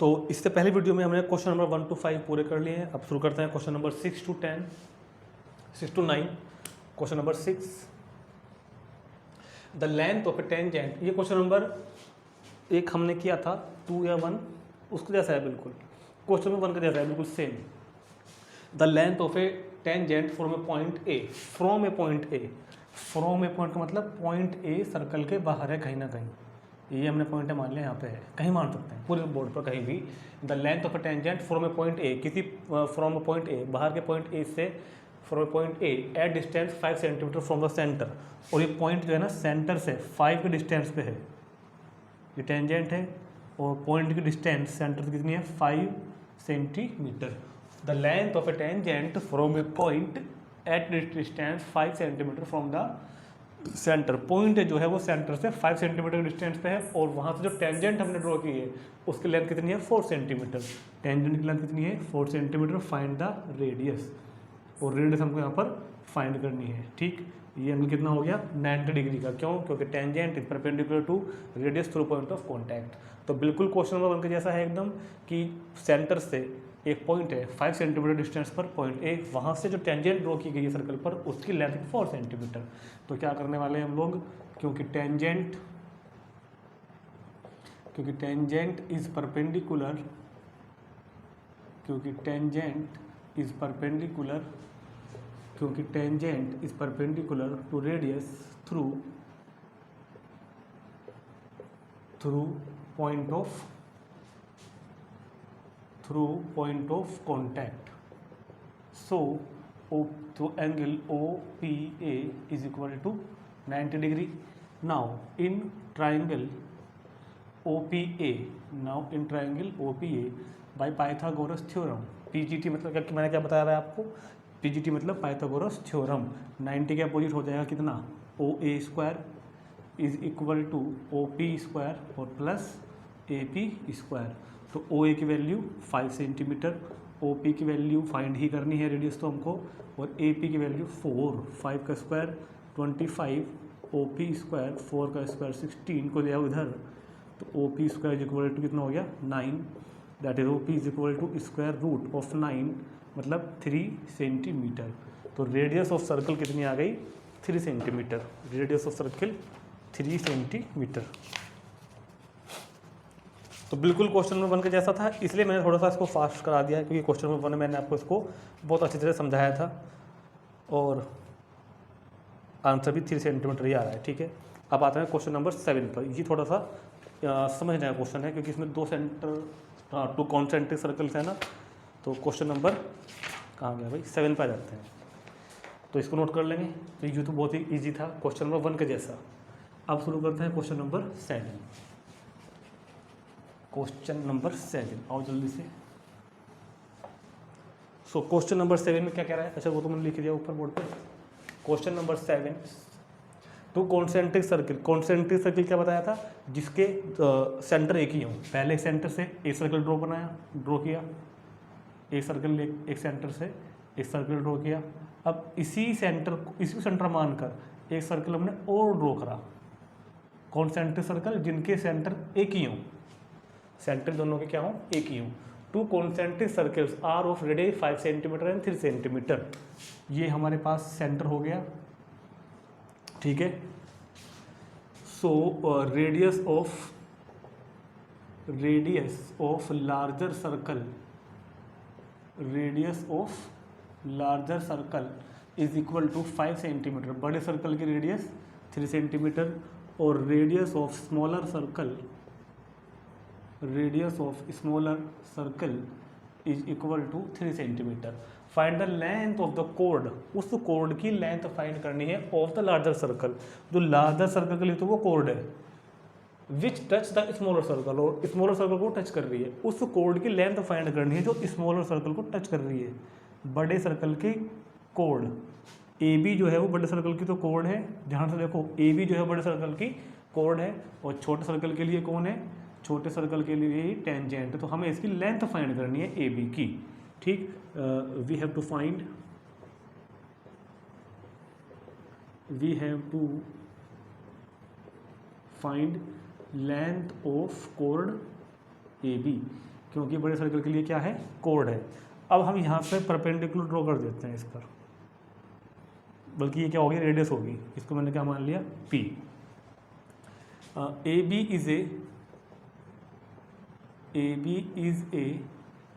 तो इससे पहले वीडियो में हमने क्वेश्चन नंबर 1 to 5 पूरे कर लिए हैं। अब शुरू करते हैं question number 6 to 10, 6 to 9। Question number 6, the length of A tangent. ये क्वेश्चन नंबर 1 हमने किया था 2 या 1, उसके जैसा है बिल्कुल, क्वेश्चन नंबर 1 का जैसा है बिल्कुल same. The length of A tangent from A point A, from A point A, from A point का मतलब पॉइंट ए सर्कल के बाहर है कहीं ना कहीं, ये हमने पॉइंट मान लिया, यहाँ पे है, कहीं मान सकते हैं पूरे बोर्ड पर कहीं भी। The length of a tangent from A point A, किसी फ्रॉम ए पॉइंट ए, बाहर के पॉइंट ए से, from A point A at distance 5 centimetre from the centre. और ये पॉइंट जो है ना सेंटर से 5 के डिस्टेंस पे है, ये टेंजेंट है और पॉइंट की डिस्टेंस सेंटर से कितनी है 5 centimetre. The length of A tangent from A point at distance 5 centimetre from the centre. Point जो है वो सेंटर से 5 सेंटीमीटर डिस्टेंस पे है और वहाँ से जो टेंजेंट हमने ड्रॉ की है उसकी लेंथ कितनी है 4 सेंटीमीटर। टेंजेंट की लेंथ कितनी है 4 सेंटीमीटर। फाइंड द रेडियस, और रेडियस हमको यहाँ पर फाइंड करनी है। ठीक, ये एंगल कितना हो गया 90 डिग्री का। क्यों? क्योंकि tangent is perpendicular to radius through point of contact. तो बिल्कुल क्वेश्चन नंबर 1 के जैसा है एकदम, कि सेंटर से एक पॉइंट है 5 सेंटीमीटर डिस्टेंस पर पॉइंट ए, वहाँ से जो टेंजेंट ड्रॉ की गई है सर्कल पर उसकी लेंथ 4 सेंटीमीटर। तो क्या करने वाले हैं हम लोग, क्योंकि टेंजेंट इज परपेंडिकुलर, क्योंकि tangent is perpendicular to radius through point of contact. तो angle OPA is equal to 90 degree. Now in triangle OPA by Pythagoras theorem, PGT मतलब क्या, मैंने क्या बताया है आपको, PGT मतलब पाइथागोरस थ्योरम। 90 के अपोजिट हो जाएगा कितना, OA square is equal to OP square और प्लस AP स्क्वायर। तो OA की वैल्यू 5 सेंटीमीटर, OP की वैल्यू फाइंड ही करनी है रेडियस तो हमको, और AP की वैल्यू 4, 5 का स्क्वायर 25, OP स्क्वायर 4 का स्क्वायर 16 को ले आओ इधर, तो OP square is equal to कितना हो गया 9, that is OP is equal to square root of 9 मतलब 3 सेंटीमीटर। तो रेडियस ऑफ सर्कल कितनी आ गई 3 centimetre. Radius of circle 3 centimetre. तो बिल्कुल क्वेश्चन नंबर 1 का जैसा था, इसलिए मैंने थोड़ा सा इसको फास्ट करा दिया है, क्योंकि क्वेश्चन नंबर 1 में मैंने आपको इसको बहुत अच्छी तरह समझाया था और आंसर भी 3 सेंटीमीटर ही आ रहा है। ठीक है, अब आते हैं क्वेश्चन नंबर 7 पर। ये थोड़ा सा समझने का क्वेश्चन है, क्योंकि इसमें 2 कॉन्सेंट्रिक सर्कल्स हैं ना। तो क्वेश्चन नंबर कहाँ गया भाई, 7 पर आ जाते हैं, तो इसको नोट कर लेंगे। तो ये तो बहुत ही ईजी था क्वेश्चन नंबर 1 के जैसा। अब शुरू करते हैं क्वेश्चन नंबर 7। क्वेश्चन नंबर 7, आओ जल्दी से। सो क्वेश्चन नंबर 7 में क्या कह रहा है, अच्छा वो तो मैंने लिख दिया ऊपर बोर्ड पे। Question number 7, to concentric circle. Concentric circle क्या बताया था, जिसके सेंटर एक ही हो। पहले सेंटर से एक सर्कल ड्रॉ किया, एक सर्कल एक सेंटर से एक सर्कल ड्रॉ किया। अब इसी सेंटर मानकर एक सर्कल हमने और ड्रॉ करा। कॉन्सेंट्रिक सर्कल जिनके सेंटर एक ही हों, सेंटर दोनों के क्या हों एक ही हों। Two concentric circles are of radius 5 centimetre and 3 centimetre. ये हमारे पास सेंटर हो गया, ठीक है। So radius of larger circle is equal to 5 centimetre. बड़े सर्कल की रेडियस 3 सेंटीमीटर और radius of smaller circle is equal to 3 centimetre. Find the length of the कोड, उस कोड की लेंथ फाइंड करनी है ऑफ द लार्जर सर्कल। जो लार्जर सर्कल के लिए तो वो कोड है, विच टच द स्मॉलर सर्कल, और स्मॉलर सर्कल को टच कर रही है। उस कोड की लेंथ फाइंड करनी है जो स्मॉलर सर्कल को टच कर रही है। बड़े सर्कल की कोड AB जो है वो बड़े सर्कल की तो कोड है, ध्यान से देखो AB जो है बड़े सर्कल की कोड है, और छोटे सर्कल के लिए कौन है, छोटे सर्कल के लिए ही टेंजेंट। तो हमें इसकी लेंथ फाइंड करनी है AB की। ठीक, we have to find length of कोड AB। क्योंकि बड़े सर्कल के लिए क्या है, कोड है। अब हम यहाँ पे परपेंडिकुलर ड्रॉ कर देते हैं इस पर, बल्कि ये क्या होगी, रेडियस होगी, इसको मैंने क्या मान लिया, P। AB is a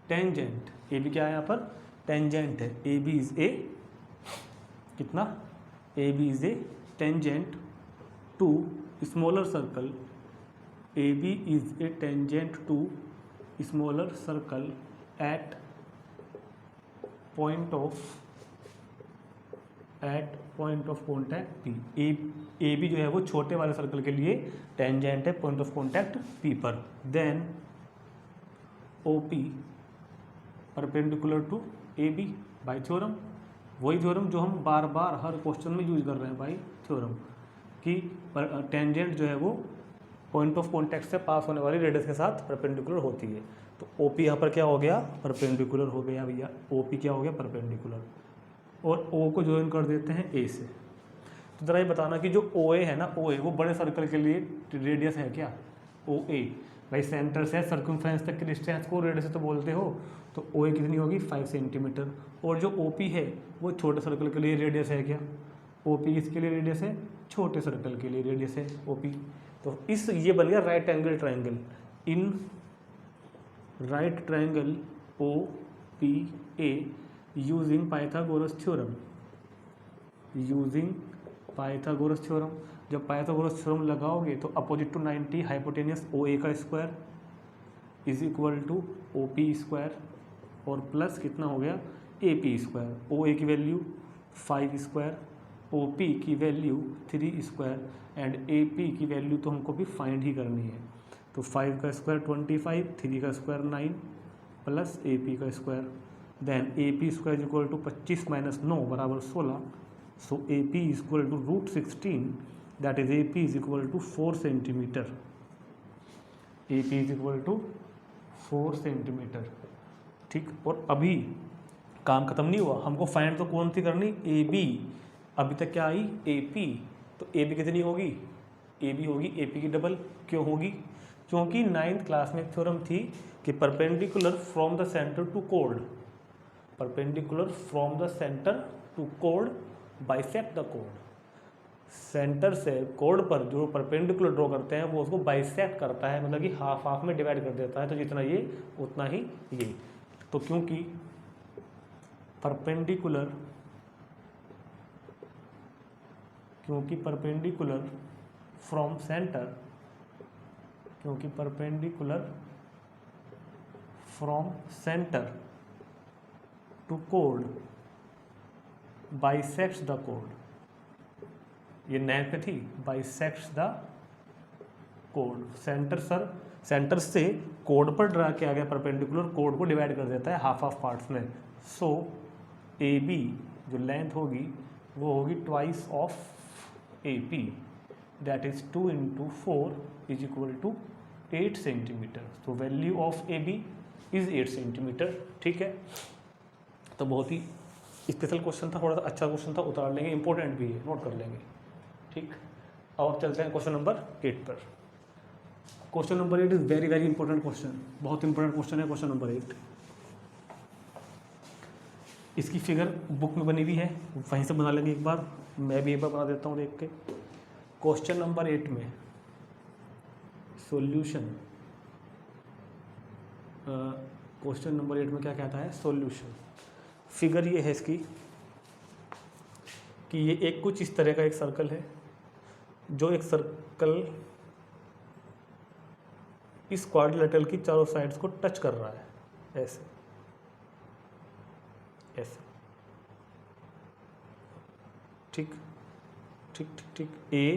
tangent, AB क्या है यहाँ पर, टेंजेंट है। AB इज ए कितना, AB is a tangent to smaller circle, AB is a tangent to smaller circle at point of contact P। AB जो है वो छोटे वाले सर्कल के लिए टेंजेंट है पॉइंट ऑफ कॉन्टैक्ट P पर। Then OP perpendicular to AB by theorem, वही थ्योरम जो हम बार बार हर क्वेश्चन में यूज कर रहे हैं बाय थ्योरम, कि टेंजेंट जो है वो पॉइंट ऑफ कॉन्टैक्ट से पास होने वाली रेडियस के साथ परपेंडिकुलर होती है। तो OP यहाँ पर क्या हो गया, परपेंडिकुलर हो गया भैया, OP क्या हो गया, परपेंडिकुलर, और O को ज्वाइन कर देते हैं A से। तो ज़रा ये बताना कि जो OA है ना, OA वो बड़े सर्कल के लिए रेडियस है क्या, OA भाई सेंटर से सर्कमफ्रेंस तक की डिस्टेंस को रेडियस तो बोलते हो, तो OA कितनी होगी, 5 सेंटीमीटर। और जो OP है वो छोटे सर्कल के लिए रेडियस है क्या, OP किसके लिए रेडियस है, छोटे सर्कल के लिए रेडियस है OP। तो इस ये बन गया right angle triangle, in right triangle OPA using Pythagoras theorem, जब पाइथागोरस थ्योरम लगाओगे तो अपोजिट टू 90 हाइपोटेनियस OA का square is equal to OP square, और प्लस कितना हो गया, AP स्क्वायर। OA की वैल्यू 5 स्क्वायर, OP की वैल्यू 3 स्क्वायर, एंड AP की वैल्यू तो हमको भी फाइंड ही करनी है। तो 5 का स्क्वायर 25, 3 का स्क्वायर 9 प्लस AP का square, then AP square equal to 25 minus 9 बराबर 16। So AP is equal to √16, that is AP is equal to 4 centimetre. AP is equal to 4 centimetre, ठीक। और अभी काम खत्म नहीं हुआ, हमको फाइंड तो कौन सी करनी, AB। अभी तक क्या आई, AP। तो AB कितनी होगी, AB होगी AP की डबल। क्यों होगी, क्योंकि 9th क्लास में थ्योरम थी कि perpendicular from the centre to code, perpendicular from the centre to code bisect the code. Centre से कोड पर जो परपेंडिकुलर ड्रॉ करते हैं वो उसको बाइसेक्ट करता है, मतलब कि हाफ हाफ में डिवाइड कर देता है, तो जितना ये उतना ही ये। तो क्योंकि परपेंडिकुलर फ्रॉम सेंटर, क्योंकि perpendicular from centre to code bisects the code, ये 9 पे थी, बाइसेक्ट्स द कोड। सेंटर से कोड पर ड्रा किया गया परपेंडिकुलर कोड को डिवाइड कर देता है हाफ हाफ पार्ट्स में। सो AB जो लेंथ होगी वो होगी twice of AP, that is 2 × 4 is equal to 8 centimetre. तो value of AB is 8 centimetre, ठीक है। तो बहुत ही स्पेशल क्वेश्चन था, थोड़ा सा अच्छा क्वेश्चन था, उतार लेंगे, इंपॉर्टेंट भी है, नोट कर लेंगे, ठीक। और चलते हैं क्वेश्चन नंबर 8 पर। Question number 8 is very very important question, बहुत इंपॉर्टेंट क्वेश्चन है क्वेश्चन नंबर 8। इसकी फिगर बुक में बनी हुई है, वहीं से बना लेंगे एक बार, मैं भी एक बार बना देता हूँ देख के। क्वेश्चन नंबर 8 में सॉल्यूशन, क्वेश्चन नंबर 8 में क्या कहता है, सॉल्यूशन। फिगर ये है इसकी कि ये एक कुछ इस तरह का एक सर्कल है, जो एक सर्कल इस क्वाड्रिलेटरल की चारों साइड्स को टच कर रहा है, ऐसे ऐसे, ठीक ठीक ठीक ठीक। A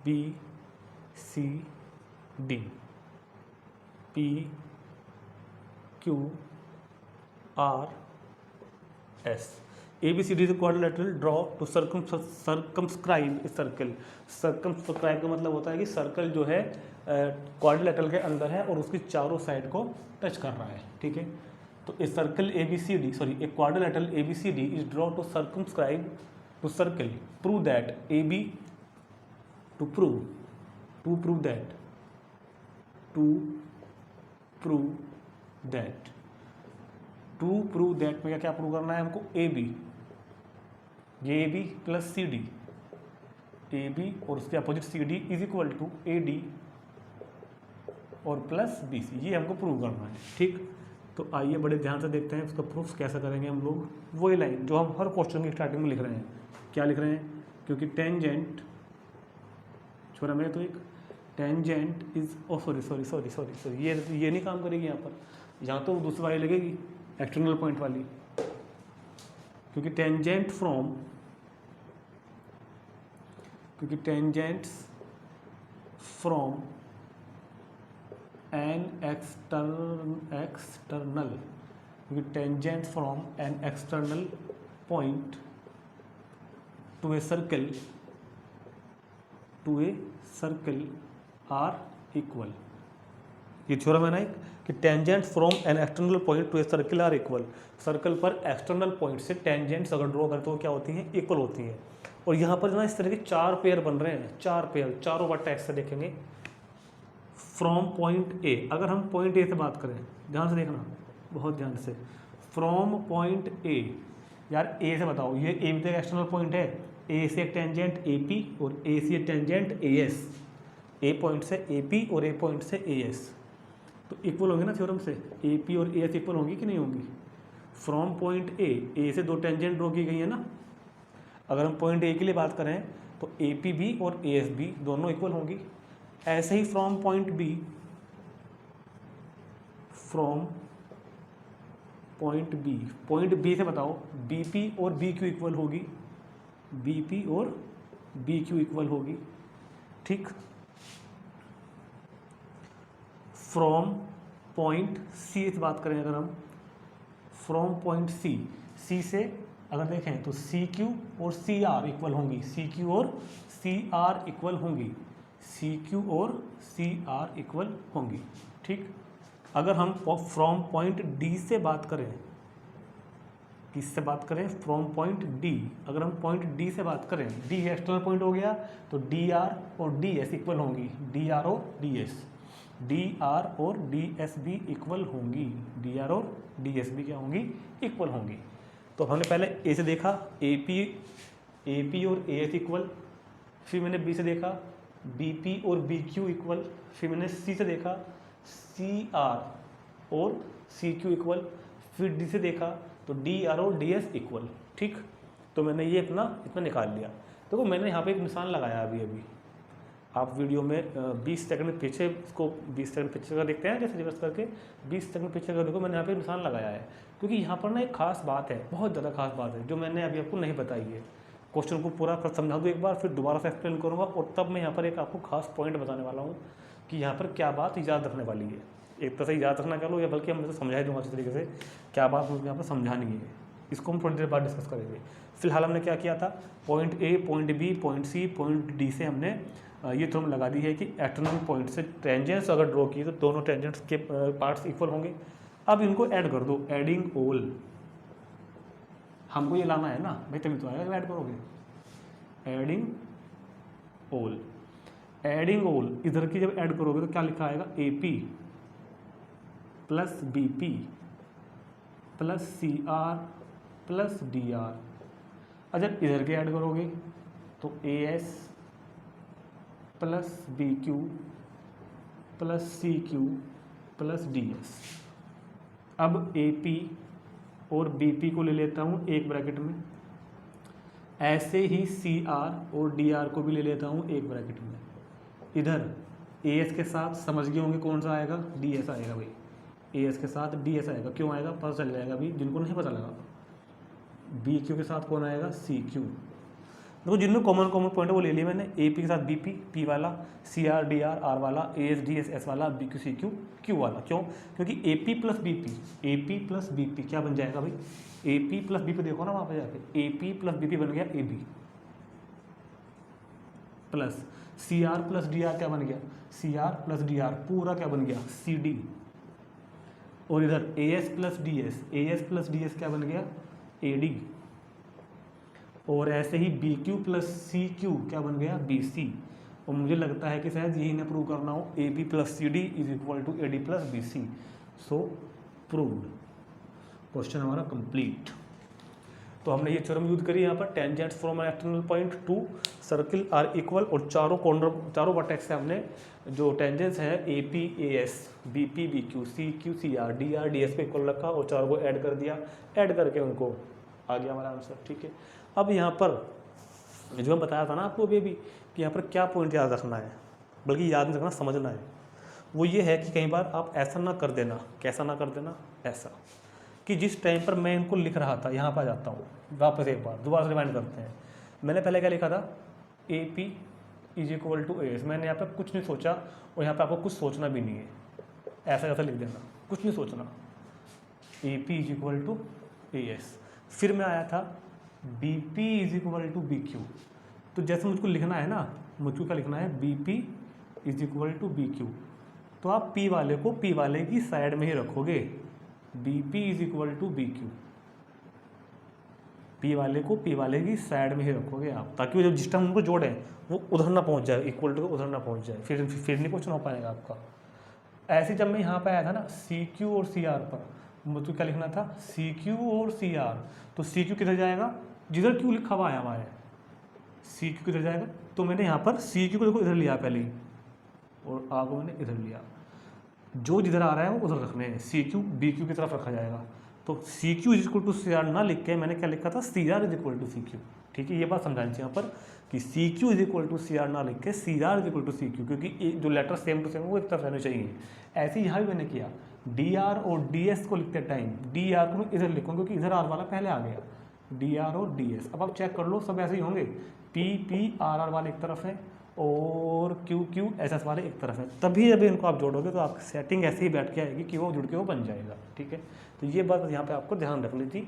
B C D P Q R S। ABCD is a quadrilateral draw to circumscribe a circle। circumscribe का मतलब होता है कि सर्कल जो है क्वाड्रिलेटरल के अंदर है और उसकी चारों साइड को टच कर रहा है, ठीक है। तो a circle ABCD, sorry a quadrilateral ABCD is draw to circumscribe to circle, prove that AB to prove that that, to prove that में क्या प्रूव करना है हमको, ए बी, ये A B plus C D, A B और उसके opposite C D is equal to A D और plus B C, ये हमको प्रूव करना है। ठीक, तो आइए बड़े ध्यान से देखते हैं उसका प्रूफ कैसे करेंगे हम लोग। वही लाइन जो हम हर क्वेश्चन की स्टार्टिंग में लिख रहे हैं, क्या लिख रहे हैं, क्योंकि टेंजेंट छोड़ा मेरे तो एक टेंजेंट इज ओ सॉरी ये नहीं काम करेगी यहाँ पर, यहाँ तो दूसरी वाली लगेगी एक्सटर्नल पॉइंट वाली, क्योंकि टेंजेंट फ्रॉम एन एक्सटर्नल, क्योंकि tangent from an external point to a circle are equal. ये थ्योरम है ना एक, कि tangent from an external point to a circle are equal. Circle पर एक्सटर्नल पॉइंट से टेंजेंट्स अगर ड्रॉ करते हो क्या होती हैं, इक्वल होती हैं। और यहाँ पर ना इस तरह के 4 पेयर बन रहे हैं, 4 पेयर, चारों बार टैक्स से देखेंगे। फ्रॉम पॉइंट ए, अगर हम पॉइंट ए से बात करें, ध्यान से देखना बहुत ध्यान से, फ्रॉम पॉइंट ए, यार ए से बताओ, ये ए भी तो एक्सटर्नल पॉइंट है, ए से एक टेंजेंट ए पी और ए से एक tangent A S, A point से ए पी और ए पॉइंट से ए एस, तो इक्वल होंगे ना थ्योरम से, ए पी और ए एस इक्वल होंगी कि नहीं होंगी। फ्रॉम पॉइंट ए से 2 टेंजेंट ड्रॉ की गई है ना, अगर हम पॉइंट ए के लिए बात करें तो ए पी बी और ए एस बी दोनों इक्वल होंगी। ऐसे ही फ्रॉम पॉइंट बी से बताओ बी पी और बी क्यू इक्वल होगी, बी पी और बी क्यू इक्वल होगी। ठीक, फ्रॉम पॉइंट सी से बात करें अगर हम, फ्रॉम पॉइंट सी से अगर देखें तो सी क्यू और सी आर इक्वल होंगी, सी क्यू और सी आर इक्वल होंगी, सी क्यू और सी आर इक्वल होंगी। ठीक, अगर हम फ्रॉम पॉइंट डी से बात करें, किससे बात करें, फ्रॉम पॉइंट डी, अगर हम पॉइंट डी से बात करें, डी एक्सटर्नल पॉइंट हो गया, तो डी आर और डी एस इक्वल होंगी, डी आर और डी एस, डी आर और डी एस भी इक्वल होंगी, डी आर और डी एस भी क्या होंगी, इक्वल होंगी। तो हमने पहले ए से देखा ए पी और ए एस इक्वल, फिर मैंने बी से देखा बी पी और बी क्यू इक्वल, फिर मैंने सी से देखा सी आर और सी क्यू इक्वल, फिर डी से देखा तो डी आर और डी एस इक्वल। ठीक, तो मैंने ये इतना निकाल लिया। देखो मैंने यहाँ पे एक निशान लगाया अभी आप वीडियो में 20 सेकंड पीछे, इसको 20 सेकंड पीछे का देखते हैं जैसे रिवर्स करके, 20 सेकंड पीछे का देखो मैंने यहाँ पे निशान लगाया है, क्योंकि यहाँ पर ना एक खास बात है, बहुत ज़्यादा खास बात है जो मैंने अभी आपको नहीं बताई है। क्वेश्चन को पूरा समझा दूँ एक बार, फिर दोबारा से एक्सप्लेन करूँगा, और तब मैं यहाँ पर एक आपको खास पॉइंट बताने वाला हूँ कि यहाँ पर क्या बात याद रखने वाली है। एक तरह से याद रखना कह लो, या बल्कि हम समझा ही दूँगा अच्छी तरीके से क्या बात मुझे यहाँ पर समझानी है, इसको हम थोड़ी देर बाद डिस्कस करेंगे। फिलहाल हमने क्या किया था, point A, point B, point C, point D से हमने ये थ्योरम लगा दी है कि एक्सटर्नल पॉइंट से टेंजेंट्स अगर ड्रॉ किए तो दोनों टेंजेंट्स के पार्ट्स इक्वल होंगे। अब इनको ऐड कर दो, एडिंग ऑल, हमको ये लाना है ना भाई, तभी तो आएगा ऐड करोगे। एडिंग ऑल इधर की जब ऐड करोगे तो क्या लिखा आएगा, A P plus B P plus C R plus D R. अच्छा इधर के ऐड करोगे तो A S plus B Q plus C Q plus D S. अब ए पी और बी पी को ले लेता हूँ एक ब्रैकेट में, ऐसे ही सी आर और डी आर को भी ले लेता हूँ एक ब्रैकेट में। इधर ए एस के साथ समझ गए होंगे कौन सा आएगा, डी एस आएगा भाई, ए एस के साथ डी एस आएगा। क्यों आएगा पता चल जाएगा अभी जिनको नहीं पता लगा। बी क्यू के साथ कौन आएगा, सी क्यू। देखो जिनमें कॉमन पॉइंट है वो ले लिया मैंने, ए पी के साथ बी पी, पी वाला, C R D R, R वाला, A S D S, S वाला, B Q C Q, Q वाला। क्यों, क्योंकि A P plus B P, A P plus B P क्या बन जाएगा भाई, A P plus B P, देखो ना वहाँ पे जाके A P plus B P बन गया A B, plus C R plus D R क्या बन गया, C R plus D are पूरा क्या बन गया, सी डी। और इधर A S plus D S, A S plus D S क्या बन गया, ए डी। और ऐसे ही B Q plus C Q क्या बन गया, बी सी। और मुझे लगता है कि शायद यही ना प्रूव करना हो, A B plus C D is equal to A D plus B C. So proved, question हमारा कंप्लीट। तो हमने ये थ्योरम यूज करी यहाँ पर, tangents from an external point to circle are equal, और चारों कॉर्नर, चारों वर्टेक्स से हमने जो टेंजेंट्स हैं A P A S, B P B Q, C Q C R, D R D S पे इक्वल रखा और चारों को ऐड कर दिया, ऐड करके उनको आ गया हमारा आंसर। ठीक है, अब यहाँ पर जो मैं बताया था ना आपको अभी कि यहाँ पर क्या पॉइंट याद रखना है, बल्कि याद नहीं रखना, समझना है, वो ये है कि कई बार आप ऐसा ना कर देना, कैसा ना कर देना, ऐसा कि जिस टाइम पर मैं इनको लिख रहा था, यहाँ पर आ जाता हूँ वापस एक बार, दोबारा से रिमाइंड करते हैं। मैंने पहले क्या लिखा था, A P is equal to A S, मैंने यहाँ पर कुछ नहीं सोचा और यहाँ पर आपको कुछ सोचना भी नहीं है, ऐसा ऐसा लिख देना, कुछ नहीं सोचना, A P is equal to A S. फिर मैं आया था B P is equal to B Q, तो जैसे मुझको लिखना है ना, मुझको क्या लिखना है, B P is equal to B Q, तो आप पी वाले को पी वाले की साइड में ही रखोगे, B P is equal to B Q, P वाले को पी वाले की साइड में ही रखोगे आप, ताकि वो जब जिस टाइम उनको जोड़े वो उधर ना पहुंच जाए, इक्वल टू उधर ना पहुंच जाए, फिर नहीं क्वेश्चन हो पाएगा आपका। ऐसे जब मैं यहाँ पे आया था ना सी क्यू और सी आर पर, मुझको क्या लिखना था, सी क्यू और सी आर, तो सी क्यू किधर जाएगा, जिधर क्यू लिखा हुआ आया हुआ है, सी क्यू किधर जाएगा, तो मैंने यहाँ पर सी क्यू को देखो इधर लिया पहले ही, और आर को मैंने इधर लिया, जो जिधर आ रहा है वो उधर रखने हैं, सी क्यू बी क्यू की तरफ रखा जाएगा। तो C Q is equal to C R ना लिख के मैंने क्या लिखा था, C R is equal to C Q. ठीक है, ये बात समझानी चाहिए यहाँ पर कि C Q is equal to C R ना लिख के C R is equal to C Q, क्योंकि जो लेटर सेम टू सेम वो एक तरफ रहने चाहिए। ऐसे ही यहाँ भी मैंने किया, डी आर और डी एस को लिखते टाइम डी आर को मैं इधर लिखूँ क्योंकि इधर आर वाला पहले आ गया, डी आर और डी एस। अब आप चेक कर लो, सब ऐसे ही होंगे, पी पी आर आर वाले एक तरफ है और क्यू क्यू एस एस वाले एक तरफ है, तभी जब इनको आप जोड़ोगे तो आपकी सेटिंग ऐसे ही बैठ के आएगी कि वो जुड़ के वो बन जाएगा। ठीक है, तो ये बात यहाँ पे आपको ध्यान रखनी थी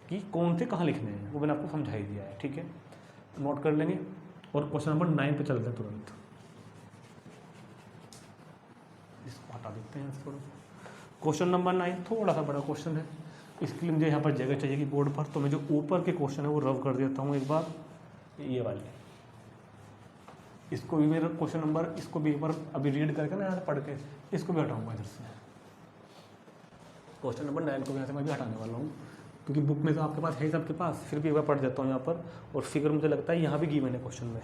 कि कौन से कहाँ लिखने हैं, वो मैंने आपको समझा ही दिया है। ठीक है, नोट कर लेंगे और क्वेश्चन नंबर 9 पे चलते हैं तुरंत, इसको हटा देते हैं थोड़ा सा। क्वेश्चन नंबर 9 थोड़ा सा बड़ा क्वेश्चन है, इसके लिए मुझे यहाँ पर जगह चाहिए बोर्ड पर, तो मैं जो ऊपर के क्वेश्चन है वो रब कर देता हूँ एक बार, ये वाले, इसको भी मेरा क्वेश्चन नंबर, इसको भी एक बार अभी रीड करके ना यहाँ से पढ़ के इसको भी हटाऊंगा इधर से, क्वेश्चन नंबर 9 को यहाँ से मैं भी हटाने वाला हूँ, क्योंकि बुक में तो आपके पास है ही सबके पास, फिर भी एक बार पढ़ देता हूँ यहाँ पर। और फिगर मुझे लगता है यहाँ भी गिवन है क्वेश्चन में,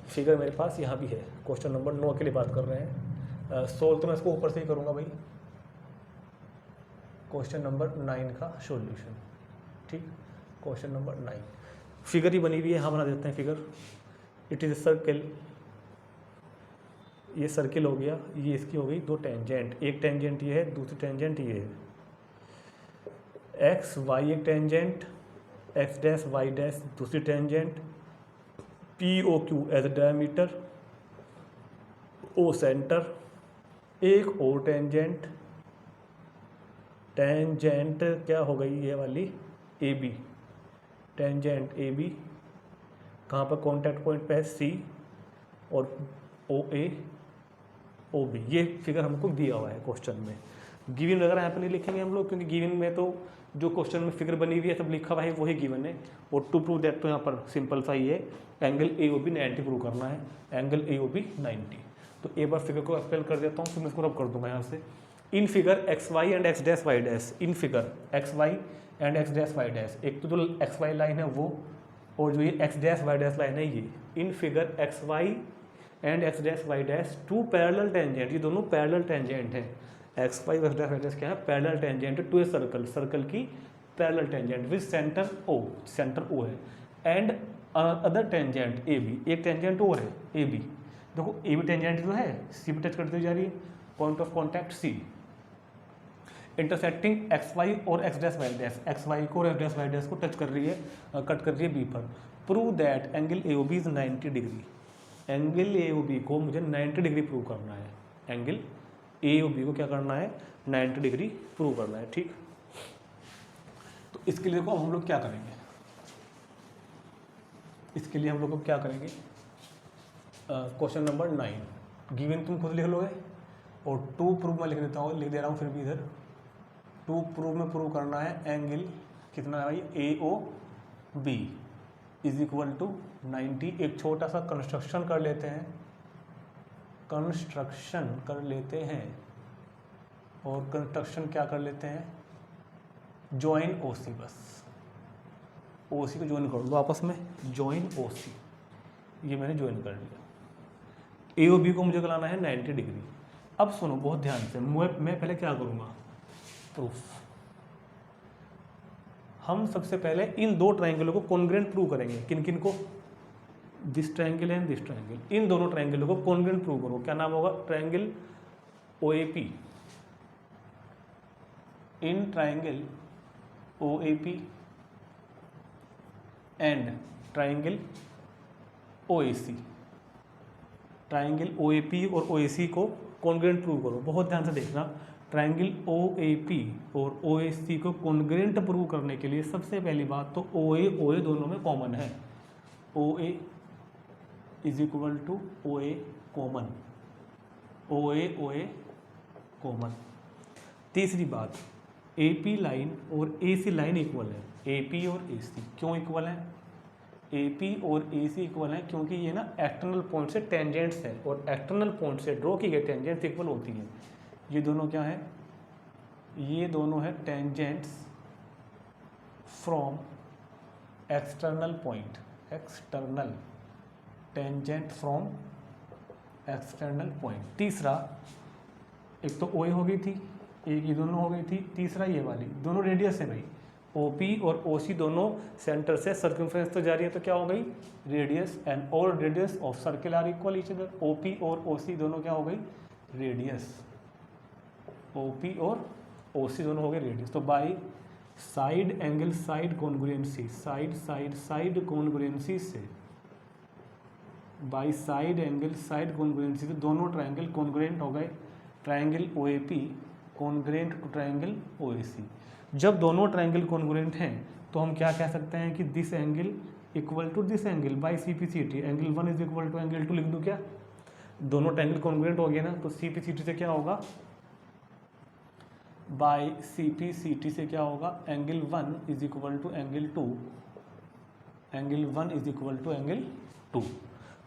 फिगर मेरे पास यहाँ भी है, क्वेश्चन नंबर 9 के लिए बात कर रहे हैं। सोल्व तो मैं इसको ऊपर से ही करूँगा भाई, क्वेश्चन नंबर 9 का सॉल्यूशन। ठीक, क्वेश्चन नंबर 9 फिगर ही बनी हुई है, यहाँ बना देते हैं figure. It is a circle, ये सर्किल हो गया, ये इसकी हो गई दो टेंजेंट, एक टेंजेंट ये है, दूसरी टेंजेंट ये है, एक्स वाई एक tangent, X dash Y dash दूसरी tangent, P O Q as diameter, O centre, एक और टेंजेंट, टेंजेंट क्या हो गई ये वाली, A B, tangent A B, कहाँ पर कॉन्टैक्ट पॉइंट पे है सी, और ओ ए ओ बी, ये फिगर हमको दिया हुआ है क्वेश्चन में। गिवन वगैरह यहाँ पर नहीं लिखेंगे हम लोग, क्योंकि गिवन में तो जो क्वेश्चन में फिगर बनी हुई है सब लिखा हुआ है वही गिवन है। और टू प्रूव दैट तो यहाँ पर सिंपल सा ही है, angle A O B 90 prove करना है, एंगल ए ओ बी 90। तो एक बार फिगर को एक्सप्लेन कर देता हूँ, फिर मैं इसको रब कर दूंगा यहाँ से। In figure X Y and X dash Y dash, in figure X Y and X dash Y dash, एक तो जो एक्स वाई लाइन है वो, और जो ये X dash Y dash line है ये। In figure X Y and X dash Y dash two parallel tangent, ये दोनों पैरेलल टेंजेंट हैं। X Y X dash Y dash क्या है, parallel tangent to a circle, circle की parallel tangent with centre O, centre O है, and other tangent A B, एक tangent और है ए बी। देखो ए बी टेंजेंट जो है सी पे टच करती जा रही है, point of contact C, intersecting X Y और X dash Y dash, X Y को और एक्स डैश वाई डैश को टच कर रही है, कट कर रही है बी पर। Prove that angle A O B is 90 degree, angle A O B को मुझे 90 डिग्री प्रूव करना है, एंगल ए ओ बी को क्या करना है, 90 डिग्री प्रूव करना है। ठीक, तो इसके लिए देखो अब हम लोग क्या करेंगे, इसके लिए हम लोग अब क्या करेंगे, क्वेश्चन नंबर 9 गिवन तुम खुद लिख लोगे, और टू प्रूव मैं लिख देता हूँ, लिख दे रहा हूँ फिर भी इधर। टू प्रूव में प्रूव करना है एंगल कितना है भाई, A O B is equal to 90। एक छोटा सा कंस्ट्रक्शन कर लेते हैं, कंस्ट्रक्शन कर लेते हैं। और कंस्ट्रक्शन क्या कर लेते हैं, ज्वाइन ओ सी, बस ओ सी को ज्वाइन कर दो आपस में, ज्वाइन ओ सी, ये मैंने ज्वाइन कर लिया। ए ओ बी को मुझे लाना है 90 डिग्री। अब सुनो बहुत ध्यान से, मैं पहले क्या करूँगा, प्रूफ। हम सबसे पहले इन दो ट्राइंगलों को कॉन्ग्रुएंट प्रूव करेंगे। किन किन को, this triangle and this triangle, इन दोनों ट्राइंगलों को कॉन्ग्रुएंट प्रूव करो। क्या नाम होगा, triangle O A P, in triangle O A P and triangle O A C, triangle O A P और ओ ए सी को कॉन्ग्रुएंट प्रूव करो। बहुत ध्यान से देखना, ट्राइंगल ओ ए पी और ओ ए सी को कॉन्ग्रुएंट प्रूव करने के लिए सबसे पहली बात तो ओ ए दोनों में कॉमन है, O A is equal to O A common, O A common. तीसरी बात, ए पी लाइन और ए सी लाइन इक्वल है, ए पी और ए सी क्यों इक्वल है, ए पी और ए सी इक्वल है क्योंकि ये ना एक्सटर्नल पॉइंट से टेंजेंट्स है और एक्सटर्नल पॉइंट से ड्रॉ की गई टेंजेंट्स इक्वल होती हैं। ये दोनों क्या है, ये दोनों है tangents from external point, external tangent from external point. तीसरा, एक तो ओ ए हो गई थी, एक ये दोनों हो गई थी, तीसरा ये वाली, दोनों रेडियस है भाई, ओ पी और ओ सी दोनों सेंटर से सर्कमफ्रेंस तो जा रही है, तो क्या हो गई, radius, and all radius of circle are equal each other. O P और ओ सी दोनों क्या हो गई, रेडियस, ओ पी और ओ सी दोनों हो गए रेडियस। तो by side angle side congruency, side congruency से, by side angle side congruency से दोनों ट्राइंगल कॉन्ग्रुएंट हो गए, triangle O A P congruent to triangle O A C. जब दोनों ट्राइंगल कॉन्ग्रुएंट हैं तो हम क्या कह सकते हैं कि this angle equal to this angle by C P C T, angle 1 is equal to angle 2 लिख दूँ क्या, दोनों ट्राइंगल कॉन्ग्रुएंट हो गए ना, तो सी पी सी टी से क्या होगा, by C P C T से क्या होगा, angle 1 is equal to angle 2, angle 1 is equal to angle 2।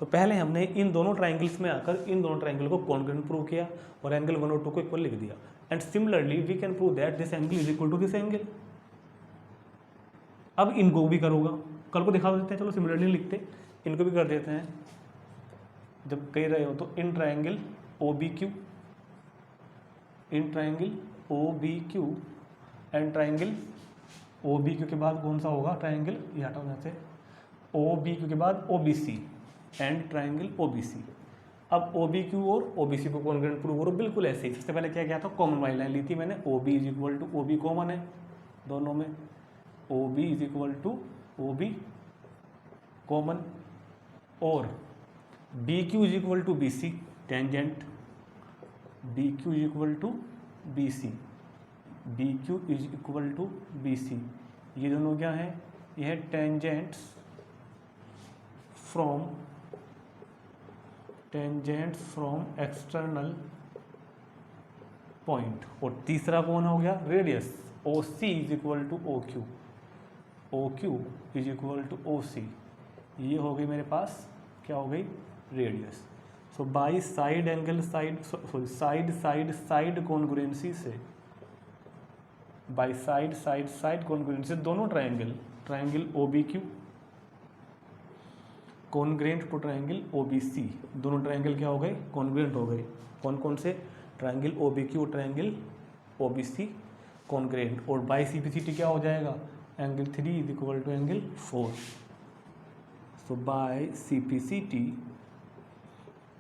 तो पहले हमने इन दोनों ट्राइंगल्स में आकर इन दोनों ट्राइंगल को कॉन्ग्रुएंट प्रूव किया और एंगल 1 और 2 को इक्वल लिख दिया। And similarly we can prove that this angle is equal to this angle. अब इनको भी करूँगा, कल को दिखा देते हैं, चलो सिमिलरली लिखते, इनको भी कर देते हैं। जब कह रहे हो तो in triangle O B Q, in triangle O B Q and triangle O B Q के बाद कौन सा होगा, ट्राइंगल ये हटाओ यहाँ से, ओ बी क्यू के बाद O B C and triangle O B C. अब ओ बी क्यू और ओ बी सी को कॉन्ग्रुएंट प्रूव करो, बिल्कुल ऐसे ही। सबसे पहले क्या किया था, कॉमन वाली लाइन ली थी मैंने, O B is equal to, O B common है दोनों में, O B is equal to O B common, और B Q is equal to B C tangent, B Q is equal to B C, B Q is equal to B C, ये दोनों क्या है, ये है टेंजेंट्स फ्रॉम एक्सटर्नल पॉइंट। और तीसरा कौन हो गया, radius, O C is equal to O Q, O Q is equal to O C, ये हो गई मेरे पास क्या हो गई, radius. So by side angle side congruency से, बाई साइड कॉन्ग्रुएंसी से दोनों triangle O B Q congruent to triangle O B C, दोनों ट्राइंगल क्या हो गए, कॉन्ग्रुएंट हो गए। कौन कौन से, triangle O B Q, triangle O B C congruent. और by C P C T क्या हो जाएगा, angle 3 is equal to angle 4। So by C P C T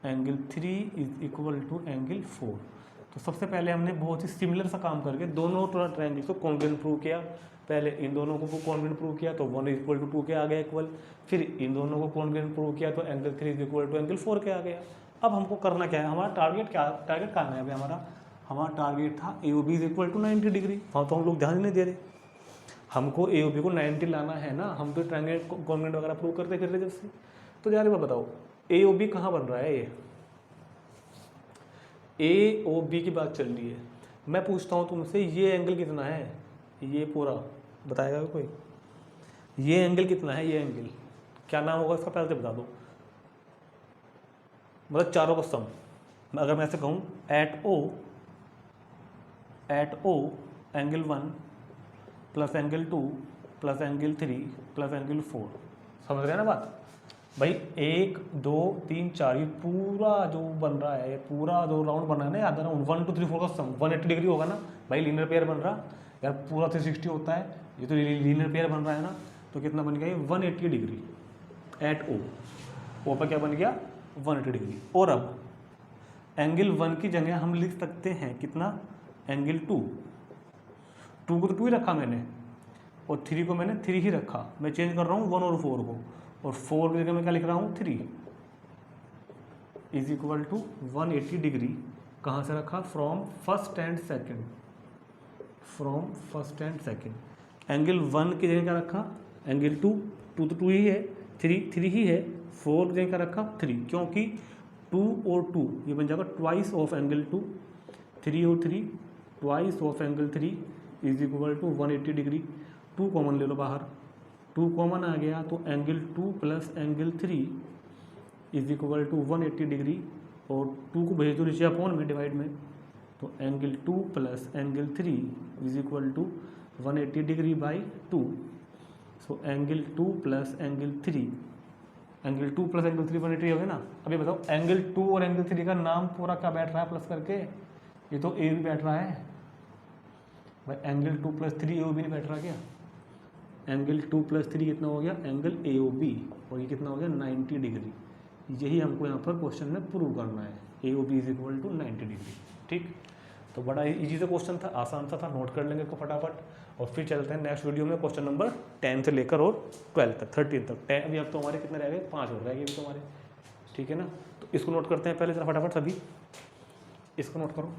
angle 3 is equal to angle 4। तो सबसे पहले हमने बहुत ही सिमिलर सा काम करके दोनों ट्राइंगल को कॉन्ग्रुएंट प्रूव किया। पहले इन दोनों को कॉन्ग्रुएंट प्रूव किया तो 1 इज इक्वल टू 2 के आ गया इक्वल, फिर इन दोनों को कॉन्ग्रुएंट प्रूव किया तो angle 3 is equal to angle 4 के आ गया। अब हमको करना क्या है, हमारा टारगेट कहाँ है अभी, हमारा टारगेट था A O B is equal to 90 degree. हाँ, तो हम लोग ध्यान नहीं दे रहे, हमको ए ओ बी को 90 लाना है ना, हम तो ट्राइंगल कॉन्ग्रुएंट वगैरह प्रूव करते फिर रहे जब से। तो यार ये बताओ ए ओ बी कहाँ बन रहा है, ये ए ओ बी की बात चल रही है। मैं पूछता हूँ तुमसे, ये एंगल कितना है, ये पूरा बताएगा कोई, ये एंगल कितना है, ये एंगल क्या नाम होगा इसका, पहले से बता दो, मतलब चारों का सम। अगर मैं ऐसे कहूँ at O at O angle 1 plus angle 2 plus angle 3 plus angle 4। समझ रहे हैं ना बात भाई? 1 2 3 4 ये पूरा जो बन रहा है, ये पूरा जो राउंड बन रहा है ना, याद राउंड 1 2 3 4 का सम 180 डिग्री होगा ना भाई। लीनियर पेयर बन रहा यार, पूरा 360 होता है, ये तो लीनियर पेयर बन रहा है ना, तो कितना बन गया ये 180 डिग्री एट ओ पर क्या बन गया 180 डिग्री। और अब एंगल 1 की जगह हम लिख सकते हैं कितना, एंगल 2 को तो 2 ही रखा मैंने, और 3 को मैंने 3 ही रखा। मैं चेंज कर रहा हूँ 1 और 4 को, और 4 की जगह मैं क्या लिख रहा हूँ 3 इज इक्वल टू 180 डिग्री। कहाँ से रखा, from first and second, from first and second. Angle 1 की जगह क्या रखा, एंगल 2 तो 2 ही है, 3 ही है, 4 की जगह क्या रखा 3, क्योंकि 2 और 2 ये बन जाएगा ट्वाइस ऑफ एंगल 2, 3 और 3 twice of angle 3 is equal to 180 degree. 2 common ले लो बाहर, 2 कॉमन आ गया तो angle 2 plus angle 3 is equal to 180 degree, और 2 को भेज दो नीचे अपॉन में डिवाइड में, तो angle 2 plus angle 3 is equal to 180 degree by 2। So angle 2 plus angle 3, angle 2 plus angle 3 180 हो गया ना। अभी बताओ एंगल 2 और एंगल 3 का नाम पूरा क्या बैठ रहा है प्लस करके, ये तो ए भी बैठ रहा है भाई। एंगल 2 प्लस 3 ए ओ बी नहीं बैठ रहा क्या? एंगल 2 प्लस 3 कितना हो गया, एंगल ए ओ बी, और ये कितना हो गया 90 डिग्री। यही हमको यहाँ पर क्वेश्चन में प्रूव करना है, A O B is equal to 90 degree. ठीक, तो बड़ा इजी सा क्वेश्चन था, आसान सा था, नोट कर लेंगे इसको फटाफट। और फिर चलते हैं नेक्स्ट वीडियो में क्वेश्चन नंबर 10 से लेकर और 12 तक, 13 तक। 10 अभी अब तो हमारे कितने रह गए, 5 हो रह गए अभी तो हमारे। ठीक है ना, तो इसको नोट करते हैं पहले जरा फटाफट सभी, इसको नोट करो।